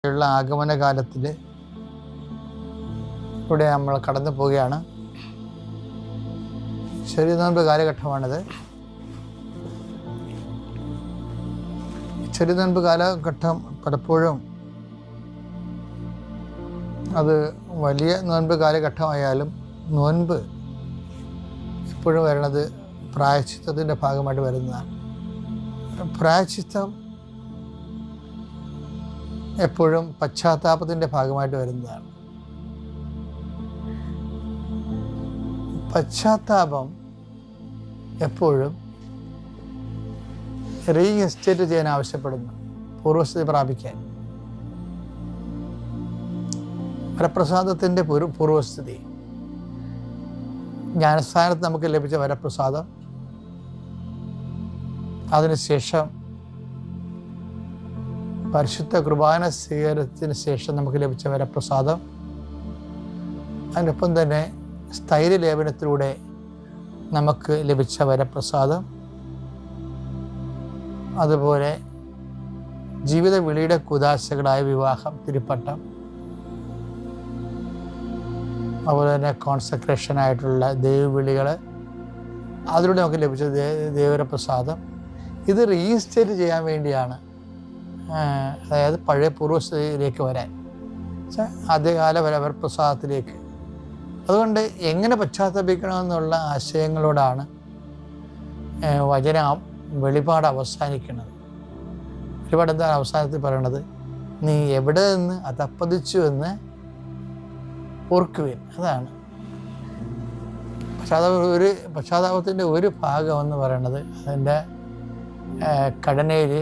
ഉള്ള ആഗമന കാലത്തിൽ ഇവിടെ നമ്മൾ കടന്നു പോവുകയാണ്. ചെറിയ നോമ്പ് കാലഘട്ടമാണിത്. ചെറിയ നോമ്പ് കാലഘട്ടം പലപ്പോഴും അത് വലിയ നോൻപ് കാലഘട്ടമായാലും നോൻപ് എപ്പോഴും വരണത് പ്രായശ്ചിത്തത്തിൻ്റെ ഭാഗമായിട്ട് വരുന്നതാണ്. പ്രായശ്ചിത്തം എപ്പോഴും പശ്ചാത്താപത്തിൻ്റെ ഭാഗമായിട്ട് വരുന്നതാണ്. പശ്ചാത്താപം എപ്പോഴും റീഇൻസ്റ്റേറ്റ് ചെയ്യാൻ ആവശ്യപ്പെടുന്നു, പൂർവസ്ഥിതി പ്രാപിക്കാൻ. വരപ്രസാദത്തിൻ്റെ പൂർവസ്ഥിതി, ജ്ഞാനസ്ഥാനത്ത് നമുക്ക് ലഭിച്ച വരപ്രസാദം, അതിനുശേഷം പരിശുദ്ധ കുർബാന സ്വീകരണത്തിന് ശേഷം നമുക്ക് ലഭിച്ച വരപ്രസാദം, അതിനൊപ്പം തന്നെ സ്ഥൈര്യലേപനത്തിലൂടെ നമുക്ക് ലഭിച്ച വരപ്രസാദം, അതുപോലെ ജീവിത വിളിയുടെ കുദാശകളായ വിവാഹം, തിരുപ്പട്ടം, അതുപോലെ തന്നെ കോൺസെക്രേഷനായിട്ടുള്ള ദൈവവിളികൾ, അതിലൂടെ നമുക്ക് ലഭിച്ച ദൈവവരപ്രസാദം. ഇത് റീഇൻസ്റ്റേറ്റ് ചെയ്യാൻ വേണ്ടിയാണ്, അതായത് പഴയ പൂർവസ്ഥിതിയിലേക്ക് വരാൻ, ആദ്യകാല വരപ്രസാദത്തിലേക്ക്. അതുകൊണ്ട് എങ്ങനെ പശ്ചാത്തപിക്കണമെന്നുള്ള ആശയങ്ങളോടാണ് വചന വെളിപാട് അവസാനിക്കുന്നത്. വെളിപാട് എന്താണ് അവസാനത്തിൽ പറയണത്? നീ എവിടെ നിന്ന് അധപ്പതിച്ചു എന്ന് ഓർക്കുവിൻ. അതാണ് പശ്ചാത്താപത്തിൻ്റെ ഒരു ഭാഗം എന്ന് പറയണത്. അതിൻ്റെ ഘടനയിൽ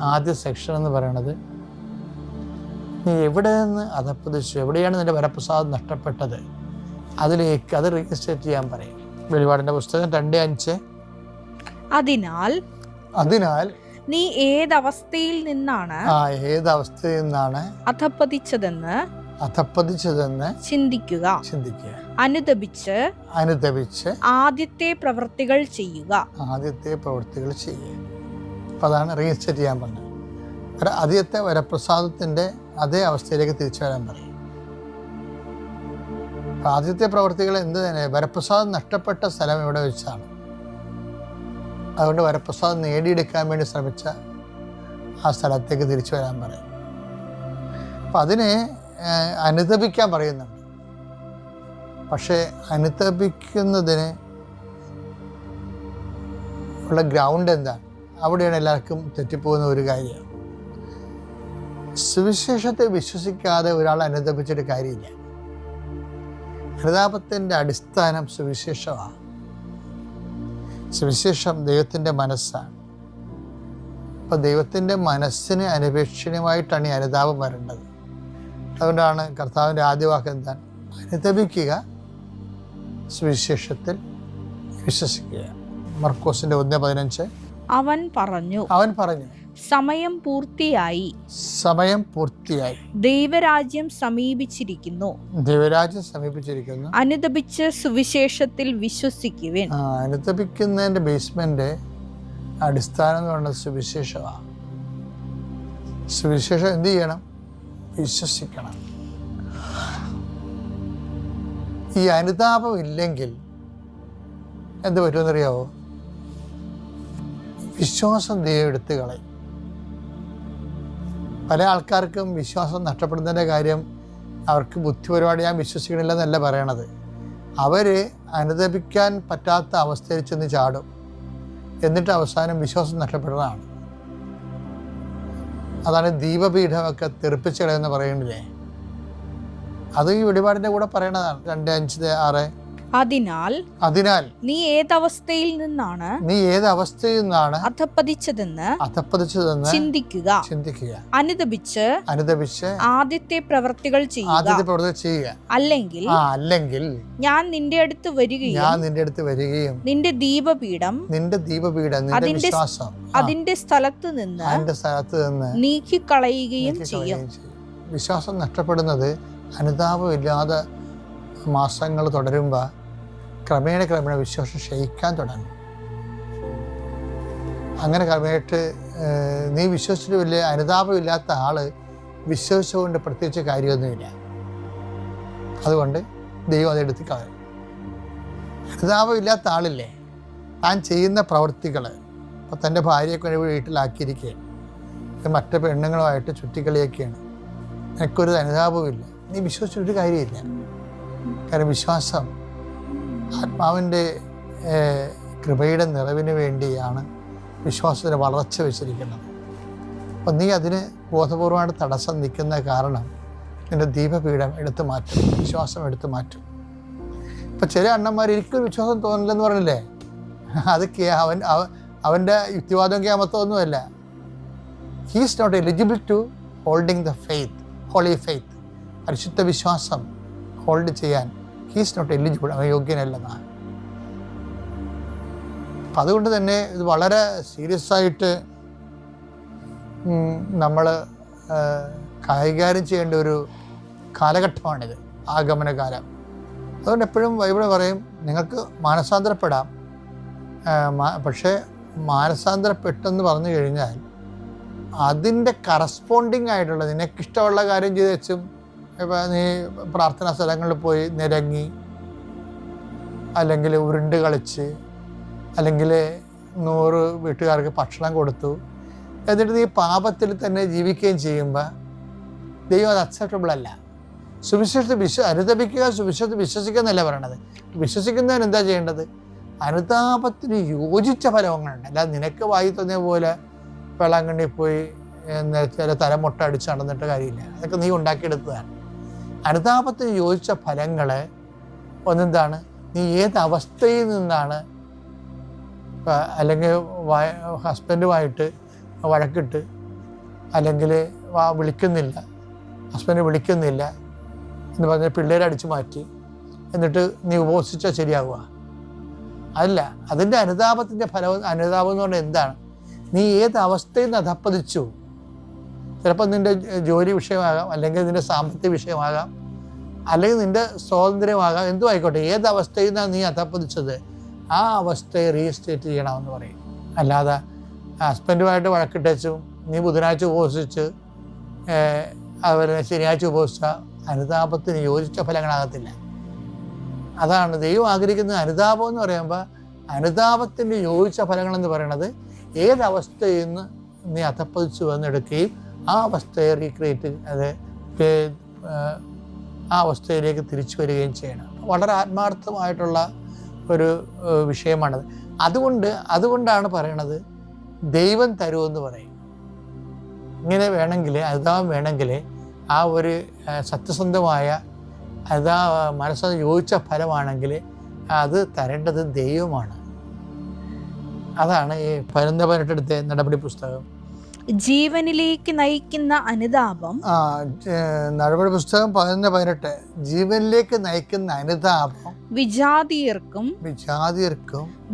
ആദ്യ സെക്ഷൻ എന്ന് പറയണത്, നീ എവിടെ നിന്ന് അധപ്പതിച്ചു, എവിടെയാണ് നിൻ്റെ വരപ്രസാദം നഷ്ടപ്പെട്ടത്, അതിലേക്ക് അത് റീഇൻസ്റ്റേറ്റ് ചെയ്യാൻ പറയും. വെളിപാടിൻ്റെ പുസ്തകം 2:5. അതിനാൽ നീ ഏതവസ്ഥയിൽ നിന്നാണ് അധപ്പതിച്ചതെന്ന് ചിന്തിക്കുക. അനുദപിച്ച് ആദ്യത്തെ പ്രവൃത്തികൾ ചെയ്യുക. അപ്പം അതാണ് റീഇൻസ്റ്റേറ്റ് ചെയ്യാൻ പറഞ്ഞത്. ആദ്യത്തെ വരപ്രസാദത്തിൻ്റെ അതേ അവസ്ഥയിലേക്ക് തിരിച്ചു വരാൻ പറയും. ആദ്യത്തെ പ്രവൃത്തികൾ എന്ത് തന്നെ, വരപ്രസാദം നഷ്ടപ്പെട്ട സ്ഥലം ഇവിടെ വെച്ചാണ്. അതുകൊണ്ട് വരപ്രസാദം നേടിയെടുക്കാൻ വേണ്ടി ശ്രമിച്ച ആ സ്ഥലത്തേക്ക് തിരിച്ചു വരാൻ പറയും. അപ്പം അതിനെ അനുതപിക്കാൻ പറയുന്നുണ്ട്. പക്ഷേ അനുതപിക്കുന്നതിന് ഉള്ള ഗ്രൗണ്ട് എന്താണ്? അവിടെയാണ് എല്ലാവർക്കും തെറ്റിപ്പോകുന്ന ഒരു കാര്യം. സുവിശേഷത്തെ വിശ്വസിക്കാതെ ഒരാൾ അനുതപിച്ചിട്ട് കാര്യമില്ല. അനുതാപത്തിൻ്റെ അടിസ്ഥാനം സുവിശേഷമാണ്. സുവിശേഷം ദൈവത്തിൻ്റെ മനസ്സാണ്. അപ്പം ദൈവത്തിൻ്റെ മനസ്സിന് അനപേക്ഷണീയമായിട്ടാണ് ഈ അനുതാപം വരേണ്ടത്. അതുകൊണ്ടാണ് കർത്താവിൻ്റെ ആദ്യ വാക്ക് എന്താണ്? അനുതപിക്കുക, സുവിശേഷത്തിൽ വിശ്വസിക്കുക. മർക്കോസിൻ്റെ 1:15. അവൻ പറഞ്ഞു സമയം പൂർത്തിയായി, ദൈവരാജ്യം സമീപിച്ചിരിക്കുന്നു. അനുതപിച്ച് സുവിശേഷത്തിൽ വിശ്വസിക്കുവിൻ. അനുതപിക്കുന്നതിന്റെ ബേസ്മെന്റ്, അടിസ്ഥാനം എന്ന് പറയുന്നത് സുവിശേഷമാണ്. സുവിശേഷം എന്ത് ചെയ്യണം? വിശ്വസിക്കണം. ഈ അനുതാപം ഇല്ലെങ്കിൽ എന്ത് പറ്റുമെന്നറിയാവോ? വിശ്വാസം ദൈവം എടുത്തു കളയും. പല ആൾക്കാർക്കും വിശ്വാസം നഷ്ടപ്പെടുന്നതിൻ്റെ കാര്യം അവർക്ക് ബുദ്ധിപരമായിട്ട് ഞാൻ വിശ്വസിക്കണില്ല എന്നല്ല പറയണത്. അവർ അനുദപിക്കാൻ പറ്റാത്ത അവസ്ഥയിൽ ചെന്ന് ചാടും. എന്നിട്ട് അവസാനം വിശ്വാസം നഷ്ടപ്പെടുന്നതാണ്. അതാണ് ദീപപീഠമൊക്കെ തെറിപ്പിച്ച് കളയെന്ന് പറയുന്നില്ലേ? അത് ഈ വെളിപാടിൻ്റെ കൂടെ പറയണതാണ്. 2:5-6. അതിനാൽ നീ ഏതവസ്ഥയിൽ നിന്നാണ് അധപ്പതിച്ചതെന്ന് ചിന്തിക്കുക. അനുദപിച്ച് ആദ്യത്തെ പ്രവൃത്തികൾ ചെയ്യുക. അല്ലെങ്കിൽ ഞാൻ നിന്റെ അടുത്ത് വരികയും നിന്റെ ദീപപീഠം അതിന്റെ സ്ഥലത്ത് നിന്ന് നീക്കിക്കളയുകയും ചെയ്യും. വിശ്വാസം നഷ്ടപ്പെടുന്നത് അനുതാപമില്ലാതെ മാസങ്ങൾ തുടരുമ്പോൾ ക്രമേണ വിശ്വാസം ക്ഷയിക്കാൻ തുടങ്ങും. അങ്ങനെ ക്രമേട്ട് നീ വിശ്വസിച്ചിട്ട് വലിയ അനുതാപമില്ലാത്ത ആള് വിശ്വസിച്ചുകൊണ്ട് പ്രത്യേകിച്ച് കാര്യമൊന്നുമില്ല. അതുകൊണ്ട് ദൈവം അതെടുത്ത് കളയും. അനുതാപമില്ലാത്ത ആളില്ലേ, താൻ ചെയ്യുന്ന പ്രവൃത്തികൾ, ഇപ്പോൾ തൻ്റെ ഭാര്യയൊക്കെ വീട്ടിലാക്കിയിരിക്കുകയാണ്, മറ്റ് പെണ്ണുങ്ങളുമായിട്ട് ചുറ്റിക്കളിയൊക്കെയാണ്, നിനക്കൊരു അനുതാപമില്ല, നീ വിശ്വസിച്ചൊരു കാര്യമില്ല. കാരണം വിശ്വാസം ആത്മാവിൻ്റെ കൃപയുടെ നിറവിന് വേണ്ടിയാണ് വിശ്വാസത്തിന് വളർച്ച വെച്ചിരിക്കുന്നത്. അപ്പം നീ അതിന് ബോധപൂർവമായിട്ട് തടസ്സം നിൽക്കുന്ന കാരണം നിൻ്റെ ദീപപീഠം എടുത്തു മാറ്റും, വിശ്വാസം എടുത്തു മാറ്റും. ഇപ്പം ചില അണ്ണന്മാർ എനിക്കൊരു വിശ്വാസം തോന്നില്ലെന്ന് പറഞ്ഞില്ലേ, അതൊക്കെ അവൻ്റെ യുക്തിവാദം ക്യാമത്തൊന്നുമല്ല. He is not eligible to holding the faith, holy faith, പരിശുദ്ധ വിശ്വാസം ഹോൾഡ് ചെയ്യാൻ ഹീ ഈസ് നോട്ട് എലിജിബിൾ, അവൻ യോഗ്യനല്ലെന്നാണ്. അപ്പം അതുകൊണ്ട് തന്നെ ഇത് വളരെ സീരിയസ് ആയിട്ട് നമ്മൾ കൈകാര്യം ചെയ്യേണ്ട ഒരു കാലഘട്ടമാണിത്, ആഗമനകാലം. അതുകൊണ്ട് എപ്പോഴും ബൈബിൾ പറയും, നിങ്ങൾക്ക് മാനസാന്തരപ്പെടാം, പക്ഷേ മാനസാന്തരപ്പെട്ടെന്ന് പറഞ്ഞു കഴിഞ്ഞാൽ അതിൻ്റെ കറസ്പോണ്ടിങ് ആയിട്ടുള്ള നിനക്കിഷ്ടമുള്ള കാര്യം ചെയ്ത് വെച്ചും, ഇപ്പം നീ പ്രാർത്ഥനാ സ്ഥലങ്ങളിൽ പോയി നിരങ്ങി, അല്ലെങ്കിൽ ഉരുണ്ട് കളിച്ച്, അല്ലെങ്കിൽ 100 വീട്ടുകാർക്ക് ഭക്ഷണം കൊടുത്തു, എന്നിട്ട് നീ പാപത്തിൽ തന്നെ ജീവിക്കുകയും ചെയ്യുമ്പോൾ ദൈവം അത് അക്സെപ്റ്റബിൾ അല്ല. സുവിശേഷത്തെ അനുതപിക്കുക, സുവിശേഷത്തെ വിശ്വസിക്കുക എന്നല്ല പറയണത്. വിശ്വസിക്കുന്നതിന് എന്താ ചെയ്യേണ്ടത്? അനുതാപത്തിന് യോജിച്ച ഫലങ്ങളുണ്ട്. അല്ലാതെ നിനക്ക് വായി തോന്നിയ പോലെ വെള്ളാങ്കണ്ണി പോയി ചില തലമുട്ട അടിച്ച് നടന്നിട്ട് കാര്യമില്ല. അതൊക്കെ നീ ഉണ്ടാക്കിയെടുത്തതാണ്. അനുതാപത്തിന് യോജിച്ച ഫലങ്ങൾ ഒന്നെന്താണ്? നീ ഏത് അവസ്ഥയിൽ നിന്നാണ്, അല്ലെങ്കിൽ ഹസ്ബൻഡുമായിട്ട് വഴക്കിട്ട്, അല്ലെങ്കിൽ വിളിക്കുന്നില്ല, ഹസ്ബൻഡ് വിളിക്കുന്നില്ല എന്ന് പറഞ്ഞാൽ പിള്ളേരെ അടിച്ചു മാറ്റി, എന്നിട്ട് നീ ഉപവസിച്ചാൽ ശരിയാവുക? അല്ല. അതിൻ്റെ അനുതാപത്തിൻ്റെ ഫലം, അനുതാപം എന്ന് പറഞ്ഞാൽ എന്താണ്? നീ ഏത് അവസ്ഥയിൽ നിന്ന് അധപ്പതിച്ചു. ചിലപ്പോൾ നിൻ്റെ ജോലി വിഷയമാകാം, അല്ലെങ്കിൽ നിൻ്റെ സാമ്പത്തിക വിഷയമാകാം, അല്ലെങ്കിൽ നിൻ്റെ സ്വാതന്ത്ര്യമാകാം, എന്തും ആയിക്കോട്ടെ. ഏത് അവസ്ഥയിൽ നിന്നാണ് നീ അധപ്പതിച്ചത്, ആ അവസ്ഥയെ റീസ്റ്റേറ്റ് ചെയ്യണമെന്ന് പറയും. അല്ലാതെ ഹസ്ബൻഡുമായിട്ട് വഴക്കിട്ടച്ചും നീ ബുധനാഴ്ച ഉപവസിച്ച് അതുപോലെ ശനിയാഴ്ച ഉപവസിച്ചാൽ അനുതാപത്തിന് യോജിച്ച ഫലങ്ങളാകത്തില്ല. അതാണ് ദൈവം ആഗ്രഹിക്കുന്നത്. അനുതാപം എന്ന് പറയുമ്പോൾ അനുതാപത്തിൻ്റെ യോജിച്ച ഫലങ്ങളെന്ന് പറയുന്നത് ഏതവസ്ഥയിൽ നിന്ന് നീ അധപ്പതിച്ചു വന്നെടുക്കുകയും ആ അവസ്ഥയെ റീക്രിയേറ്റ്, ആ അവസ്ഥയിലേക്ക് തിരിച്ചു വരികയും ചെയ്യണം. വളരെ ആത്മാർത്ഥമായിട്ടുള്ള ഒരു വിഷയമാണത്. അതുകൊണ്ടാണ് പറയണത് ദൈവം തരുമെന്ന് പറയും. ഇങ്ങനെ വേണമെങ്കിൽ, അനുതാപം വേണമെങ്കിൽ, ആ ഒരു സത്യസന്ധമായ മനസ്സിന് യോജിച്ച ഫലമാണെങ്കിൽ അത് തരേണ്ടത് ദൈവമാണ്. അതാണ് ഈ 11-18 നടപടി പുസ്തകം. ജീവനിലേക്ക് നയിക്കുന്ന അനുതാപം. നടപടി പുസ്തകം 11-18 ജീവനിലേക്ക് നയിക്കുന്ന അനുതാപം വിജാതിയർക്കും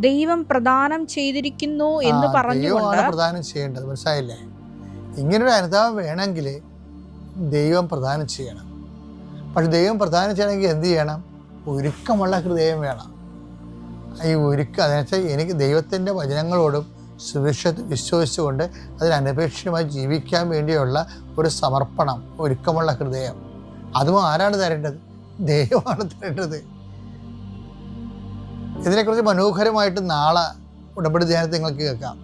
ദൈവം പ്രദാനം ചെയ്തിരിക്കുന്നു എന്ന് പറഞ്ഞുകൊണ്ട് പ്രദാനം ചെയ്യേണ്ടത്. മനസ്സിലായില്ലേ? ഇങ്ങനൊരു അനുതാപം വേണമെങ്കിൽ ദൈവം പ്രദാനം ചെയ്യണം. പക്ഷെ ദൈവം പ്രദാനം ചെയ്യണമെങ്കിൽ എന്ത് ചെയ്യണം? ഒരുക്കമുള്ള ഹൃദയം വേണം. ഈ ഒരുക്കം അതെന്ന് വെച്ചാൽ എനിക്ക് ദൈവത്തിൻ്റെ വചനങ്ങളോടും സുവിശേഷത്തെ വിശ്വസിച്ചുകൊണ്ട് അതിനപേക്ഷിതമായി ജീവിക്കാൻ വേണ്ടിയുള്ള ഒരു സമർപ്പണം, ഒരുക്കമുള്ള ഹൃദയം. അതും ആരാണ് തരേണ്ടത്? ദൈവമാണ് തരേണ്ടത്. ഇതിനെക്കുറിച്ച് മനോഹരമായിട്ട് നാളെ ഉടമ്പടി ധ്യാനത്തിൽ നിങ്ങൾക്ക് കേൾക്കാം.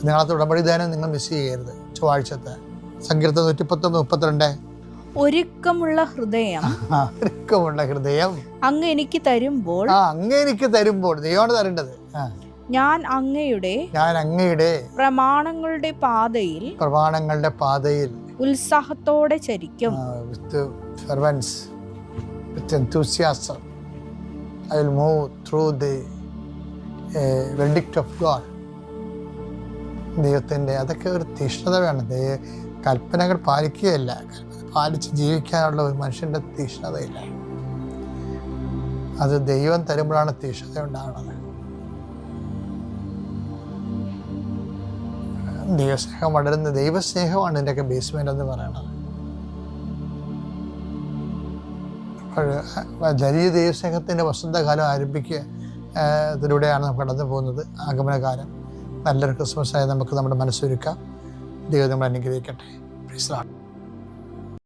നാളത്തെ ഉടമ്പടി ധ്യാനം നിങ്ങൾ മിസ് ചെയ്യരുത്. ചൊവ്വാഴ്ചത്തെ സങ്കീർത്തനം 119-32. ഒരുക്കമുള്ള ഹൃദയം അങ്ങ് എനിക്ക് തരുമ്പോൾ ദൈവമാണ് തരേണ്ടത്. ഞാൻ അങ്ങയുടെ പ്രമാണങ്ങളുടെ പാതയിൽ ഉത്സാഹത്തോടെ ചരിക്കും. I will move through the verdict of God. ദൈവത്തിൻ്റെ അതൊക്കെ ഒരു തീഷ്ണത വേണം. കൽപ്പനകൾ പാലിക്കുകയല്ല, പാലിച്ച് ജീവിക്കാനുള്ള ഒരു മനുഷ്യൻ്റെ തീഷ്ണതയില്ല. അത് ദൈവം തരുമ്പോഴാണ് തീഷ്ണത ഉണ്ടാകുന്നത്. ദൈവസ്നേഹം വളരുന്ന ദൈവസ്നേഹമാണ് ഇതിൻ്റെയൊക്കെ ബേസ്മെൻ്റ് എന്ന് പറയുന്നത്. ജലീയ ദൈവസ്നേഹത്തിൻ്റെ വസന്തകാലം ഇതിലൂടെയാണ് നമുക്ക് കടന്നു പോകുന്നത്. ആഗമനകാലം നല്ലൊരു ക്രിസ്മസായി നമുക്ക് നമ്മുടെ മനസ്സൊരുക്കാം. ദൈവം നമ്മളെ അനുഗ്രഹിക്കട്ടെ. Praise the Lord.